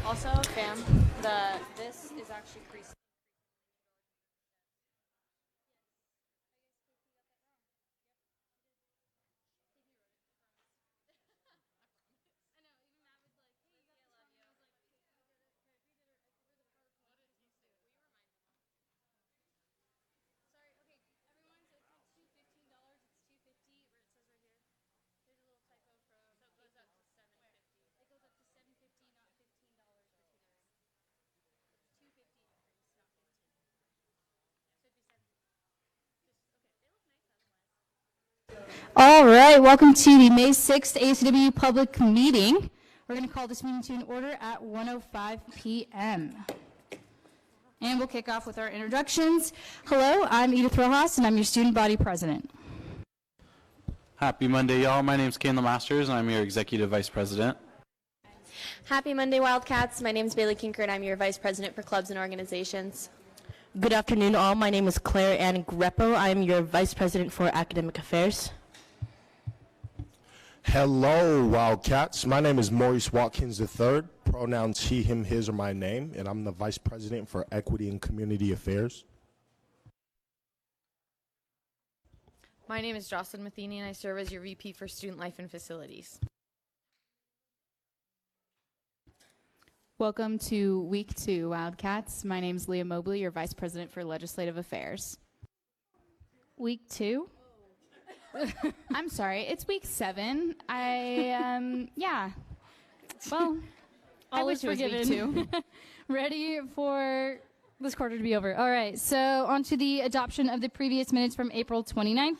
Also, fam, this is actually pre. All right, welcome to the May 6th ASCWU public meeting. We're going to call this meeting to an order at 1:05 p.m. And we'll kick off with our introductions. Hello, I'm Edith Rojas, and I'm your student body president. Happy Monday, y'all. My name's Kayla Masters, and I'm your executive vice president. Happy Monday, Wildcats. My name is Bailey Kinker, and I'm your vice president for clubs and organizations. Good afternoon, all. My name is Claire Ann Grepo. I am your vice president for academic affairs. Hello, Wildcats. My name is Maurice Watkins III. Pronouns he, him, his are my name, and I'm the Vice President for Equity and Community Affairs. My name is Jocelyn Matheny, and I serve as your VP for Student Life and Facilities. Welcome to Week 2, Wildcats. My name is Leah Mobley, your Vice President for Legislative Affairs. Week 2? I'm sorry, it's week 7. Yeah. Well, I was forgiven. Ready for this quarter to be over. All right, so on to the adoption of the previous minutes from April 29th.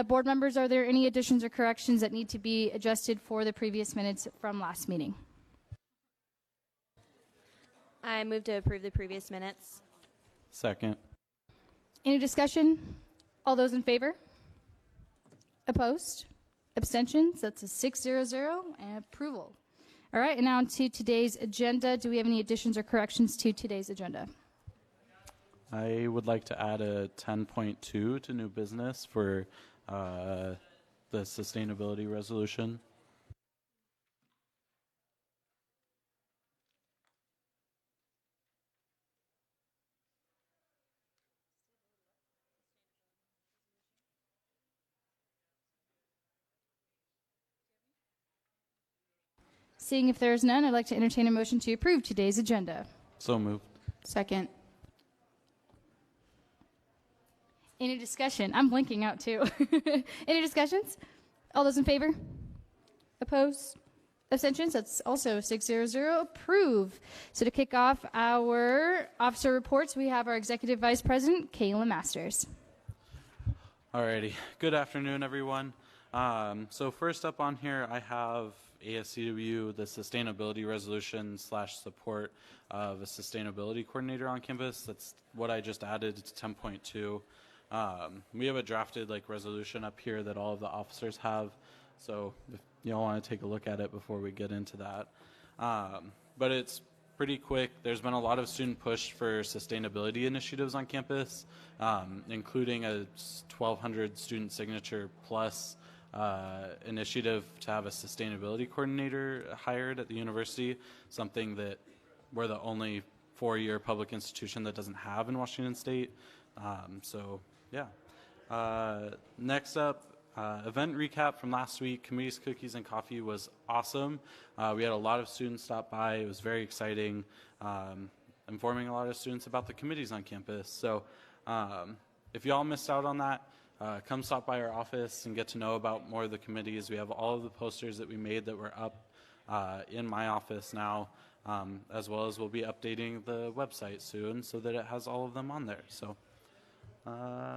Board members, are there any additions or corrections that need to be adjusted for the previous minutes from last meeting? I move to approve the previous minutes. Second. Any discussion? All those in favor? Opposed? Abstentions? That's a 6-0 and approval. All right, and now on to today's agenda. Do we have any additions or corrections to today's agenda? I would like to add a 10.2 to new business for the sustainability resolution. Seeing if there's none, I'd like to entertain a motion to approve today's agenda. So moved. Second. Any discussion? I'm blinking out too. Any discussions? All those in favor? Opposed? Abstentions? That's also 6-0 approve. So to kick off our officer reports, we have our Executive Vice President, Kayla Masters. Alrighty. Good afternoon, everyone. So first up on here, I have ASCWU, the sustainability resolution / support of a sustainability coordinator on campus. That's what I just added to 10.2. We have a drafted resolution up here that all of the officers have. So if y'all want to take a look at it before we get into that. But it's pretty quick. There's been a lot of student push for sustainability initiatives on campus, including a 1,200 student signature plus initiative to have a sustainability coordinator hired at the university, something that we're the only 4-year public institution that doesn't have in Washington State. So yeah. Next up, event recap from last week. Committees, Cookies, and Coffee was awesome. We had a lot of students stop by. It was very exciting, informing a lot of students about the committees on campus. So if y'all missed out on that, come stop by our office and get to know about more of the committees. We have all of the posters that we made that were up in my office now, as well as we'll be updating the website soon so that it has all of them on there. So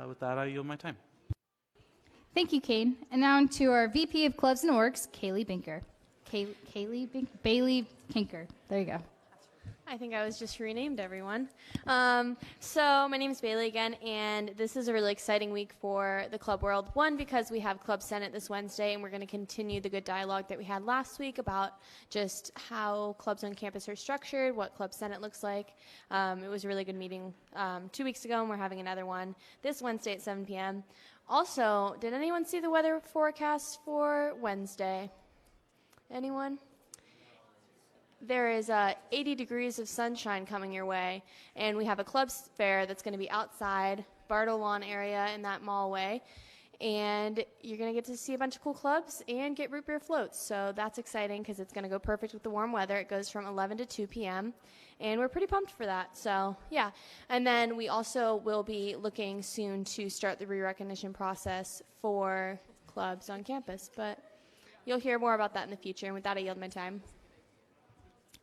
with that, I yield my time. Thank you, Kane. And now on to our VP of Clubs and Orgs, Kaylee Binker. Bailey Kinker. There you go. I think I was just renamed, everyone. So my name is Bailey again, and this is a really exciting week for the club world. One, because we have Club Senate this Wednesday, and we're going to continue the good dialogue that we had last week about just how clubs on campus are structured, what Club Senate looks like. It was a really good meeting 2 weeks ago, and we're having another one this Wednesday at 7 p.m. Also, did anyone see the weather forecast for Wednesday? Anyone? there is 80 degrees of sunshine coming your way, and we have a club fair that's going to be outside Bartle Lawn area in that mall way, and you're going to get to see a bunch of cool clubs and get root beer floats. So that's exciting because it's going to go perfect with the warm weather. It goes from 11 to 2 p.m., and we're pretty pumped for that. So, yeah. And then we also will be looking soon to start the re-recognition process for clubs on campus. But you'll hear more about that in the future. And with that, I yield my time.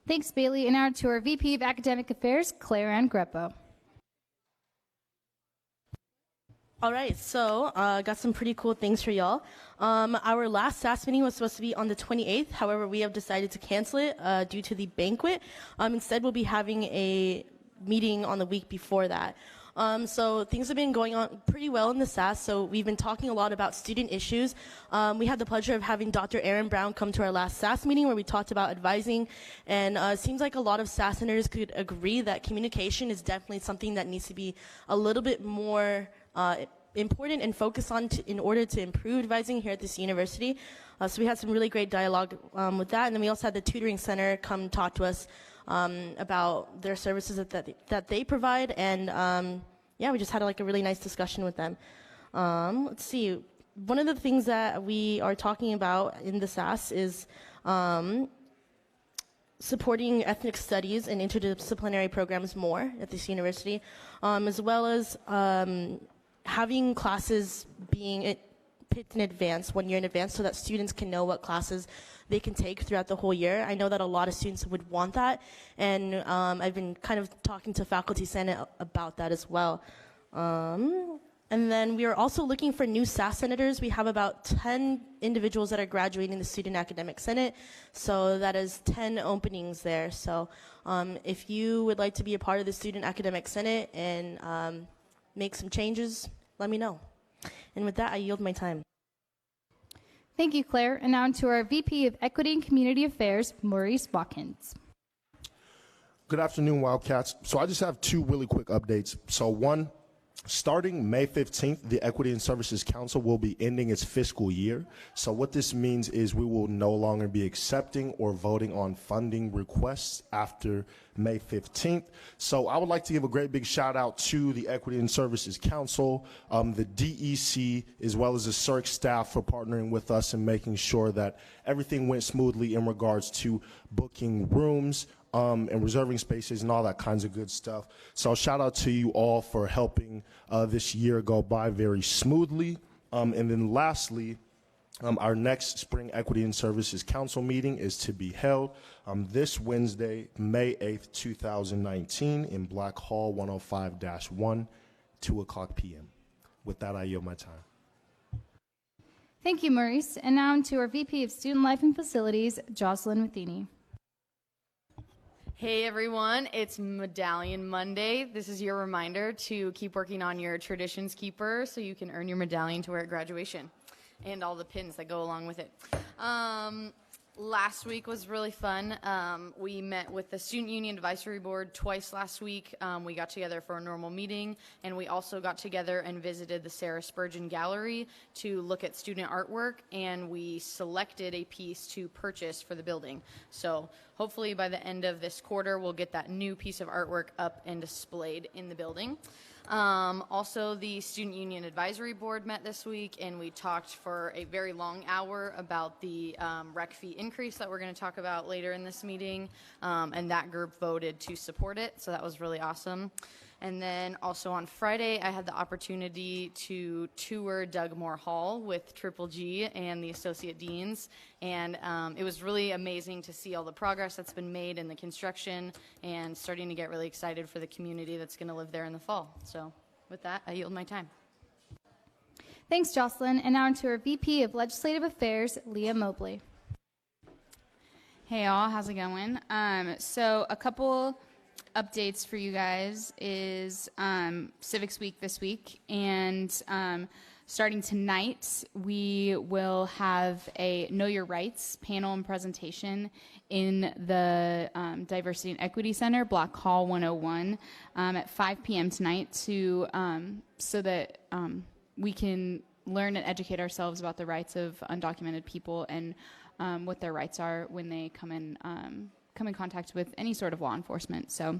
Thanks, Bailey. And now to our VP of Academic Affairs, Claire Ann Greppo. All right, so got some pretty cool things for y'all. Our last SAS meeting was supposed to be on the 28th. However, we have decided to cancel it due to the banquet. Instead, we'll be having a meeting on the week before that. So things have been going on pretty well in the SAS. So we've been talking a lot about student issues. We had the pleasure of having Dr. Aaron Brown come to our last SAS meeting where we talked about advising. And it seems like a lot of SAS senators could agree that communication is definitely something that needs to be a little bit more important and focused on in order to improve advising here at this university. So we had some really great dialogue with that. And then we also had the tutoring center come talk to us about their services that they provide. And yeah, we just had like a really nice discussion with them. Let's see. One of the things that we are talking about in the SAS is supporting ethnic studies and interdisciplinary programs more at this university, as well as having classes being picked in advance, 1 year in advance, so that students can know what classes they can take throughout the whole year. I know that a lot of students would want that, and I've been kind of talking to Faculty Senate about that as well. And then we are also looking for new SAS senators. We have about 10 individuals that are graduating the Student Academic Senate, so that is 10 openings there. So if you would like to be a part of the Student Academic Senate and make some changes, let me know. And with that, I yield my time. Thank you, Claire. And now to our VP of Equity and Community Affairs, Maurice Watkins. Good afternoon, Wildcats. So I just have two really quick updates. So one, starting May 15th, the Equity and Services Council will be ending its fiscal year. So what this means is we will no longer be accepting or voting on funding requests after May 15th. So I would like to give a great big shout out to the Equity and Services Council, the DEC, as well as the CERC staff for partnering with us and making sure that everything went smoothly in regards to booking rooms, and reserving spaces and all that kinds of good stuff. So shout out to you all for helping this year go by very smoothly. And then lastly, our next Spring Equity and Services Council meeting is to be held this Wednesday, May 8th, 2019 in Black Hall 105-1, 2 o'clock p.m. With that, I yield my time. Thank you, Maurice. And now to our VP of Student Life and Facilities, Jocelyn Matheny. Hey everyone, it's Medallion Monday. This is your reminder to keep working on your Traditions Keeper so you can earn your medallion to wear at graduation and all the pins that go along with it. Last week was really fun. We met with the Student Union Advisory Board twice last week. We got together for a normal meeting, and we also got together and visited the Sarah Spurgeon Gallery to look at student artwork, and we selected a piece to purchase for the building. So hopefully by the end of this quarter, we'll get that new piece of artwork up and displayed in the building. Also, the Student Union Advisory Board met this week, and we talked for a very long hour about the rec fee increase that we're going to talk about later in this meeting, and that group voted to support it, so that was really awesome. And then also on Friday, I had the opportunity to tour Doug Moore Hall with Triple G and the Associate Deans, and it was really amazing to see all the progress that's been made in the construction and starting to get really excited for the community that's going to live there in the fall. So with that, I yield my time. Thanks, Jocelyn. And now to our VP of Legislative Affairs, Leah Mobley. Hey all, how's it going? So a couple updates for you guys is Civics Week this week, and starting tonight we will have a Know Your Rights panel and presentation in the Diversity and Equity Center, Block Hall 101, at 5 p.m. tonight to so that we can learn and educate ourselves about the rights of undocumented people and what their rights are when they come in come in contact with any sort of law enforcement. So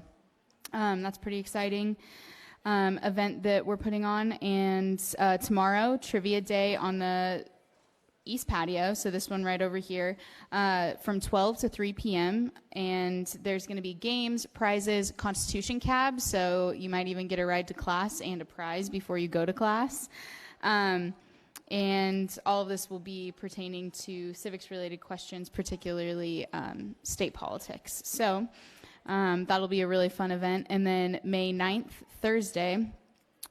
that's pretty exciting event that we're putting on. And tomorrow, trivia day on the East patio, so this one right over here, from 12 to 3 p.m. And there's going to be games, prizes, Constitution cabs, so you might even get a ride to class and a prize before you go to class. And all of this will be pertaining to civics-related questions, particularly state politics. So that'll be a really fun event. And then May 9th, Thursday,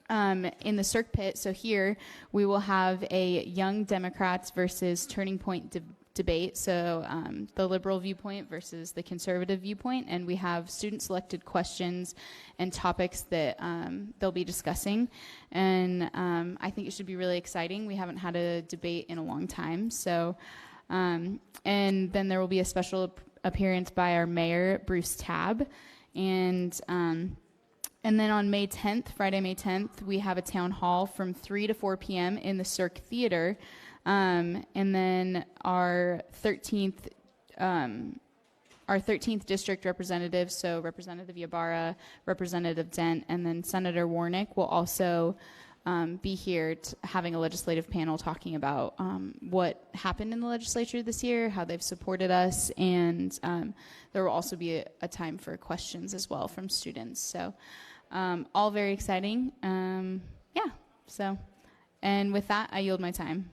in the Cirque Pit, so here we will have a Young Democrats versus Turning Point debate, so the liberal viewpoint versus the conservative viewpoint, and we have student-selected questions and topics that they'll be discussing, and I think it should be really exciting. We haven't had a debate in a long time, so, and then there will be a special appearance by our mayor, Bruce Tabb, and then on May 10th, Friday, May 10th, we have a town hall from 3 to 4 p.m. in the Cirque Theater. And then our 13th district representative, so Representative Ybarra, Representative Dent, and then Senator Warnick will also be here having a legislative panel talking about what happened in the legislature this year, how they've supported us, and there will also be a time for questions as well from students. So all very exciting. And with that, I yield my time.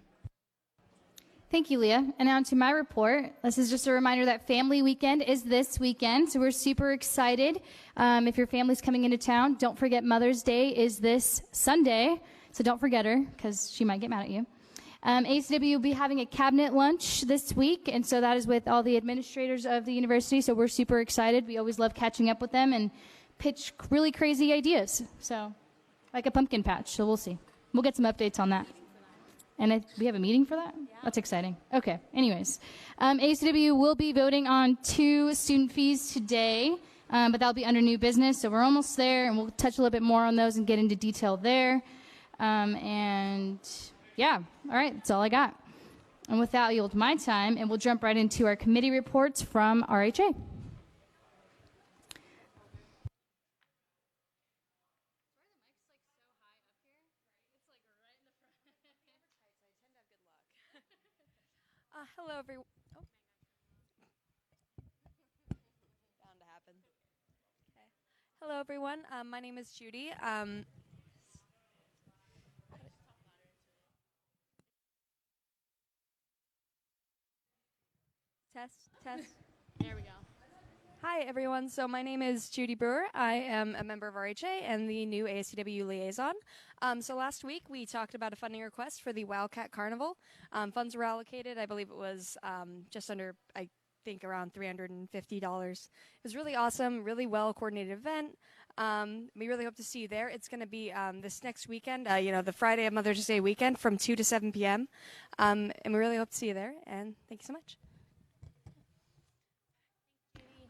Thank you, Leah. And now to my report. This is just a reminder that Family Weekend is this weekend, so we're super excited. If your family's coming into town, don't forget Mother's Day is this Sunday, so don't forget her, because she might get mad at you. ASCWU will be having a cabinet lunch this week, and so that is with all the administrators of the university, so we're super excited. We always love catching up with them and pitch really crazy ideas, so like a pumpkin patch, so we'll see. We'll get some updates on that. And we have a meeting for that? Yeah. That's exciting. Okay, anyways. ASCWU will be voting on 2 student fees today, but that'll be under new business, so we're almost there, and we'll touch a little bit more on those and get into detail there. And yeah, all right, that's all I got. And with that, I'll yield my time, and we'll jump right into our committee reports from RHA. Hello, everyone. Oh. Bound to happen. Okay. Hello, everyone. My name is Judy. Test. There we go. Hi, everyone. So my name is Judy Brewer. I am a member of RHA and the new ASCWU liaison. So last week we talked about a funding request for the Wildcat Carnival. Funds were allocated. I believe it was just under, I think, around $350. It was really awesome, really well-coordinated event. We really hope to see you there. It's going to be this next weekend, the Friday of Mother's Day weekend from 2 to 7 p.m. And we really hope to see you there. And thank you so much.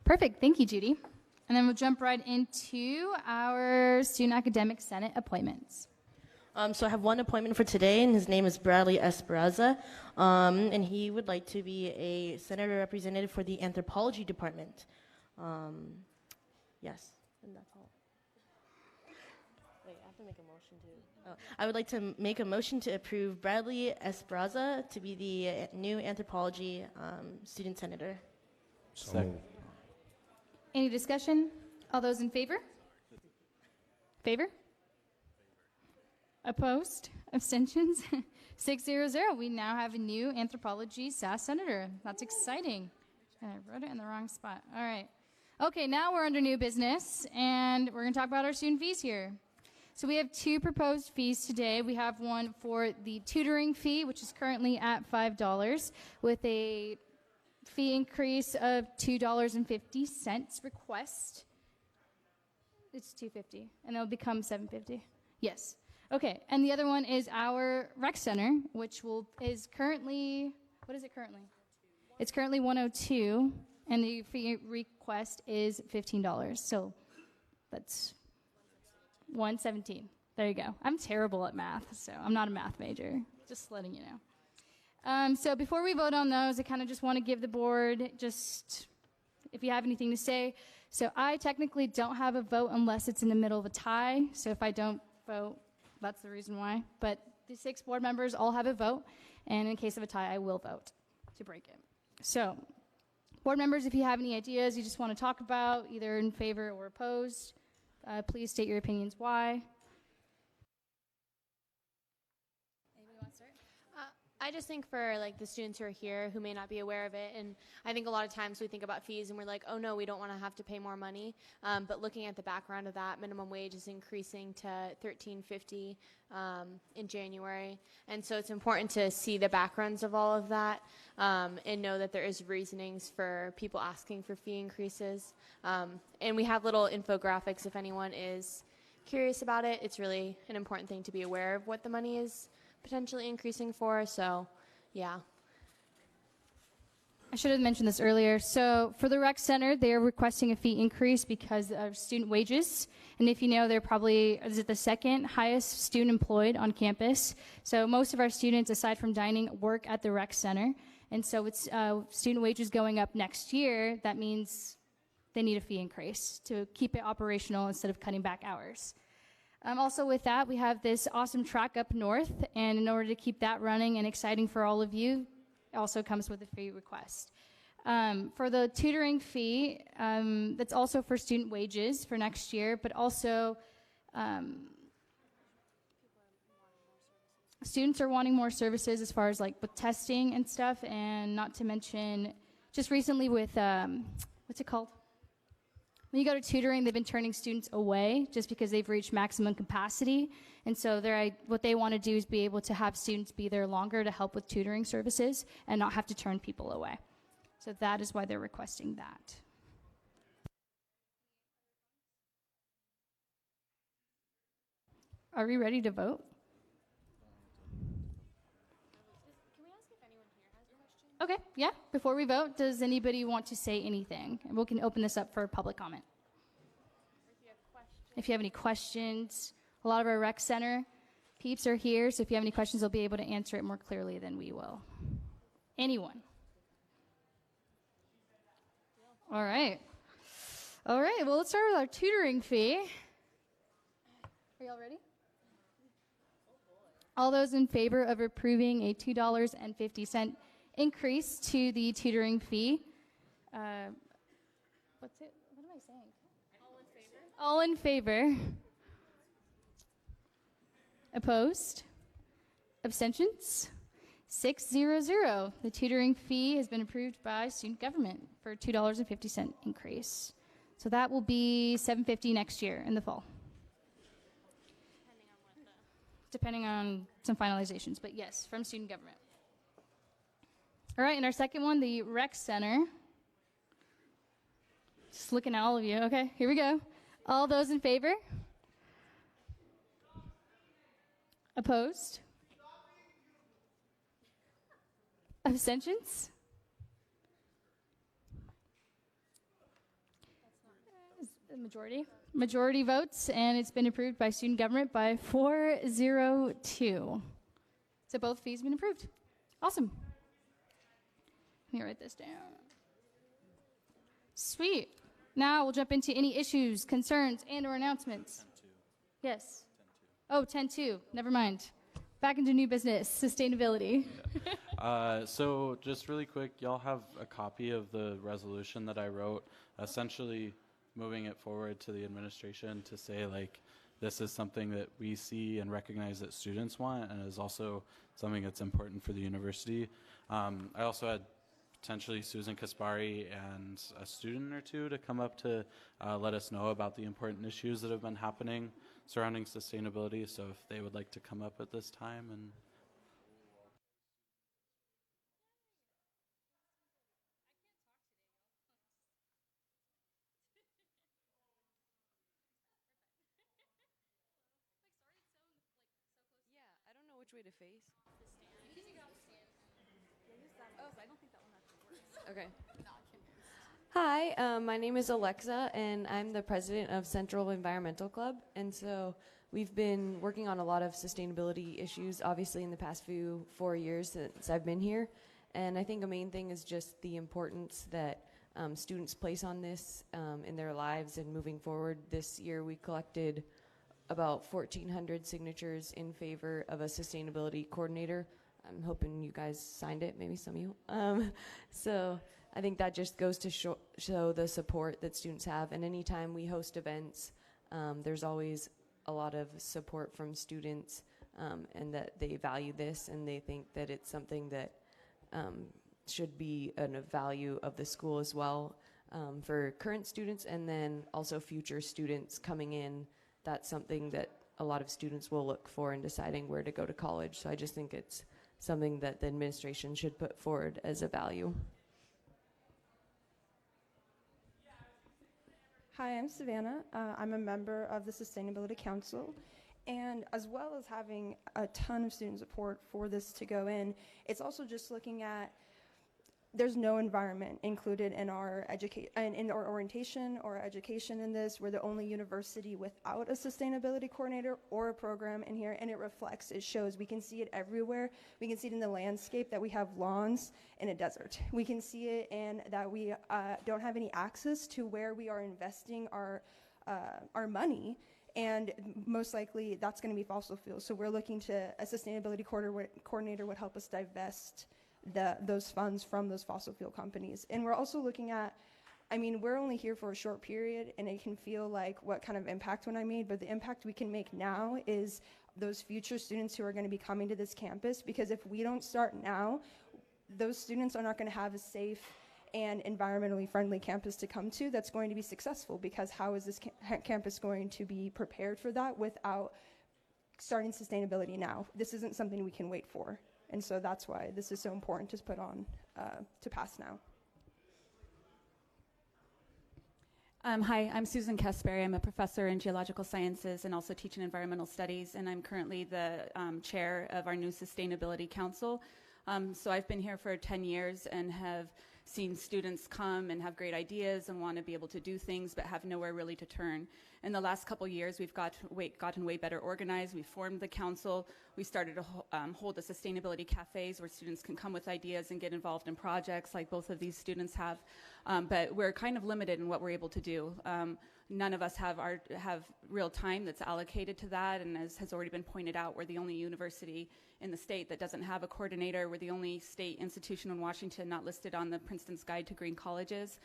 Perfect. Thank you, Judy. And then we'll jump right into our Student Academic Senate appointments. So I have one appointment for today, and his name is Bradley Esperanza, and he would like to be a senator representative for the anthropology department. Yes, and that's all. Wait, I have to make a motion to. I would like to make a motion to approve Bradley Esperanza to be the new anthropology student senator. Second. Any discussion? All those in favor? Favor? Opposed? Abstentions? 600. We now have a new anthropology SAS senator. That's exciting. And I wrote it in the wrong spot. All right. Okay, now we're under new business, and we're going to talk about our student fees here. So we have 2 proposed fees today. We have one for the tutoring fee, which is currently at $5, with a fee increase of $2.50 request. It's $2.50, and it'll become $7.50. Yes. Okay, and the other one is our rec center, which is currently, what is it currently? It's currently $102, and the fee request is $15. So that's $117. There you go. I'm terrible at math, so I'm not a math major. Just letting you know. So before we vote on those, I kind of just want to give the board just if you have anything to say. So I technically don't have a vote unless it's in the middle of a tie. So if I don't vote, that's the reason why. But the 6 board members all have a vote, and in case of a tie, I will vote to break it. So, board members, if you have any ideas you just want to talk about, either in favor or opposed, please state your opinions why. I just think for like the students who are here who may not be aware of it, and I think a lot of times we think about fees and we're like, oh no, we don't want to have to pay more money. But looking at the background of that, minimum wage is increasing to $13.50 in January, and so it's important to see the backgrounds of all of that and know that there is reasonings for people asking for fee increases. And we have little infographics if anyone is curious about it. It's really an important thing to be aware of what the money is potentially increasing for, so yeah. I should have mentioned this earlier. So for the rec center, they are requesting a fee increase because of student wages. And if you know, they're probably, is it the second highest student employed on campus? So most of our students, aside from dining, work at the rec center. And so with student wages going up next year, that means they need a fee increase to keep it operational instead of cutting back hours. Also with that, we have this awesome track up north, and in order to keep that running and exciting for all of you, it also comes with a fee request. For the tutoring fee, that's also for student wages for next year, but also students are wanting more services as far as like with testing and stuff, and not to mention just recently with, what's it called? When you go to tutoring, they've been turning students away just because they've reached maximum capacity. And so what they want to do is be able to have students be there longer to help with tutoring services and not have to turn people away. So that is why they're requesting that. Are we ready to vote? Can we ask if anyone here has questions? Okay, yeah. Before we vote, does anybody want to say anything? And we can open this up for public comment. If you have any questions, a lot of our rec center peeps are here, so if you have any questions, they'll be able to answer it more clearly than we will. Anyone? All right. All right, well, let's start with our tutoring fee. Are y'all ready? All those in favor of approving a $2.50 increase to the tutoring fee. What's it? What am I saying? All in favor? Opposed? Abstentions? 600. The tutoring fee has been approved by student government for a $2.50 increase. So that will be $7.50 next year in the fall. Depending on some finalizations, but yes, from student government. All right, and our second one, the rec center. Just looking at all of you. Okay, here we go. All those in favor? Opposed? Abstentions? The majority. Majority votes, and it's been approved by student government by 402. So both fees have been approved. Awesome. Let me write this down. Sweet. Now we'll jump into any issues, concerns, and or announcements. 10-2. Yes. Oh, 10-2. Never mind. Back into new business, sustainability. So just really quick, y'all have a copy of the resolution that I wrote, essentially moving it forward to the administration to say, like, this is something that we see and recognize that students want, and is also something that's important for the university. I also had potentially Susan Kaspari and a student or two to come up to let us know about the important issues that have been happening surrounding sustainability. So if they would like to come up at this time. And Yeah, I don't know which way to face. Okay. Hi, my name is Alexa, and I'm the president of Central Environmental Club. And so we've been working on a lot of sustainability issues, obviously, in the past 4 years since I've been here. And I think a main thing is just the importance that students place on this in their lives and moving forward. This year we collected about 1,400 signatures in favor of a sustainability coordinator. I'm hoping you guys signed it, maybe some of you. So I think that just goes to show the support that students have. And anytime we host events, there's always a lot of support from students, and that they value this and they think that it's something that should be a value of the school as well, for current students and then also future students coming in. That's something that a lot of students will look for in deciding where to go to college. So I just think it's something that the administration should put forward as a value. Hi, I'm Savannah. I'm a member of the Sustainability Council. And as well as having a ton of student support for this to go in, it's also just looking at there's no environment included in our in our orientation or education in this. We're the only university without a sustainability coordinator or a program in here, and it reflects, it shows. We can see it everywhere. We can see it in the landscape that we have lawns in a desert. We can see it in that we don't have any access to where we are investing our money. And most likely that's going to be fossil fuels. So we're looking to a sustainability coordinator would help us divest those funds from those fossil fuel companies. And we're also looking at, I mean, we're only here for a short period, and it can feel like what kind of impact when I made, but the impact we can make now is those future students who are going to be coming to this campus, because if we don't start now, those students are not going to have a safe and environmentally friendly campus to come to that's going to be successful, because how is this campus going to be prepared for that without starting sustainability now? This isn't something we can wait for. And so that's why this is so important to put on, to pass now. Hi, I'm Susan Kessberry. I'm a professor in geological sciences and also teach in environmental studies, and I'm currently the chair of our new Sustainability Council. So I've been here for 10 years and have seen students come and have great ideas and want to be able to do things but have nowhere really to turn. In the last couple years, we've gotten way better organized. We formed the council. We started to hold the sustainability cafes where students can come with ideas and get involved in projects like both of these students have. But we're kind of limited in what we're able to do. None of us have real time that's allocated to that, and as has already been pointed out, we're the only university in the state that doesn't have a coordinator. We're the only state institution in Washington not listed on the Princeton's Guide to Green Colleges.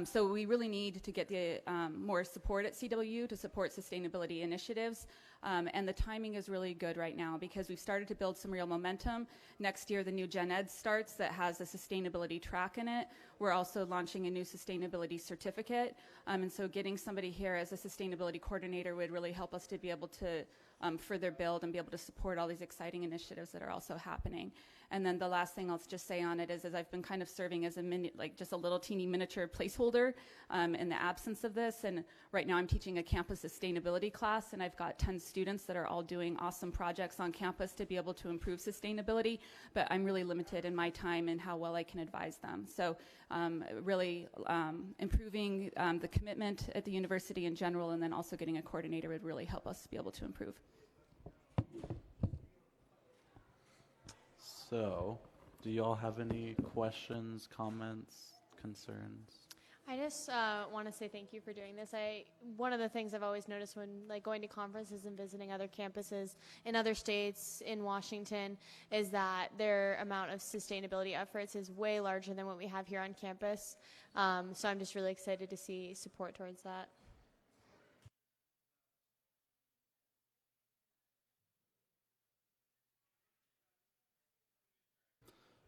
So we really need to get the more support at CWU to support sustainability initiatives. And the timing is really good right now because we've started to build some real momentum. Next year, the new Gen Ed starts that has a sustainability track in it. We're also launching a new sustainability certificate. And so getting somebody here as a sustainability coordinator would really help us to be able to further build and be able to support all these exciting initiatives that are also happening. And then the last thing I'll just say on it is I've been kind of serving as just a little teeny miniature placeholder in the absence of this. And right now I'm teaching a campus sustainability class, and I've got 10 students that are all doing awesome projects on campus to be able to improve sustainability, but I'm really limited in my time and how well I can advise them. So really improving the commitment at the university in general, and then also getting a coordinator would really help us be able to improve. So, do you all have any questions, comments, concerns? I just want to say thank you for doing this. One of the things I've always noticed when going to conferences and visiting other campuses in other states in Washington is that their amount of sustainability efforts is way larger than what we have here on campus. So I'm just really excited to see support towards that.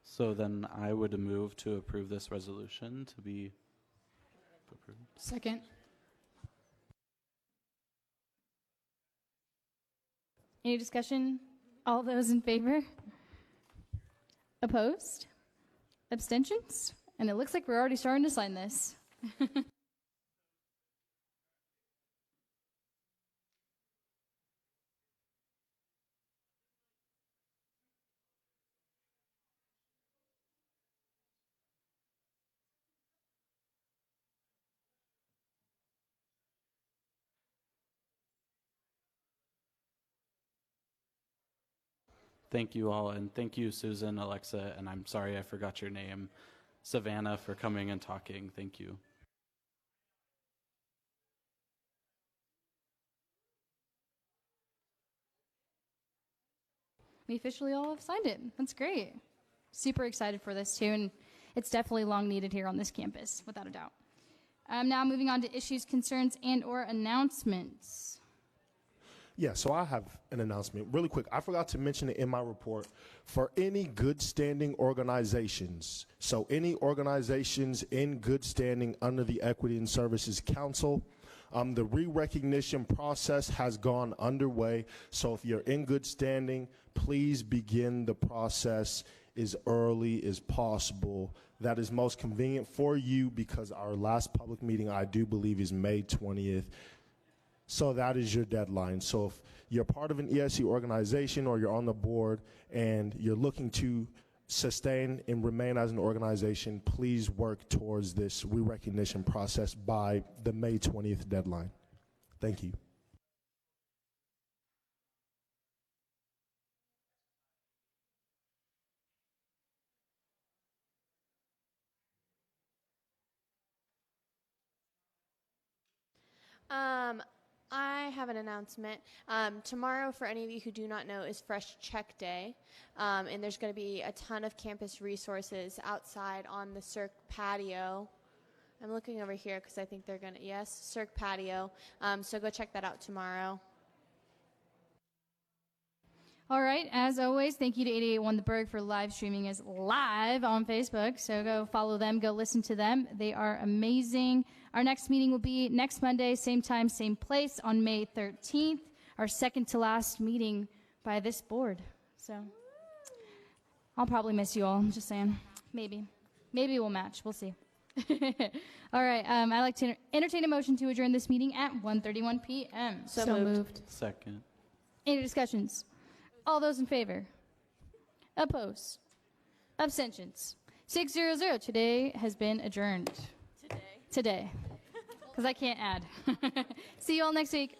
So then I would move to approve this resolution to be approved. Second. Any discussion? All those in favor? Opposed? Abstentions? And it looks like we're already starting to sign this. Thank you all, and thank you, Susan, Alexa, and I'm sorry I forgot your name. Savannah for coming and talking. Thank you. We officially all have signed it. That's great. Super excited for this too, and it's definitely long needed here on this campus, without a doubt. Now moving on to issues, concerns, and/or announcements. Yeah, so I have an announcement really quick. I forgot to mention it in my report. For any good standing organizations, so any organizations in good standing under the Equity and Services Council, the re-recognition process has gone underway. So if you're in good standing, please begin the process as early as possible. That is most convenient for you because our last public meeting, I do believe, is May 20th. So that is your deadline. So if you're part of an ESC organization or you're on the board and you're looking to sustain and remain as an organization, please work towards this re-recognition process by the May 20th deadline. Thank you. I have an announcement. Tomorrow, for any of you who do not know, is Fresh Check Day, and there's going to be a ton of campus resources outside on the Cirque patio. I'm looking over here because I think they're going to, yes, Cirque patio. So go check that out tomorrow. All right, as always, thank you to 881 The Berg for live streaming us live on Facebook. So go follow them, go listen to them. They are amazing. Our next meeting will be next Monday, same time, same place on May 13th, our second to last meeting by this board. So I'll probably miss you all, I'm just saying. Maybe we'll match, we'll see. All right, I'd like to entertain a motion to adjourn this meeting at 1:31 p.m. So moved. Second. Any discussions? All those in favor? Opposed? Abstentions? 600. Today has been adjourned. Today. Because I can't add. See you all next week.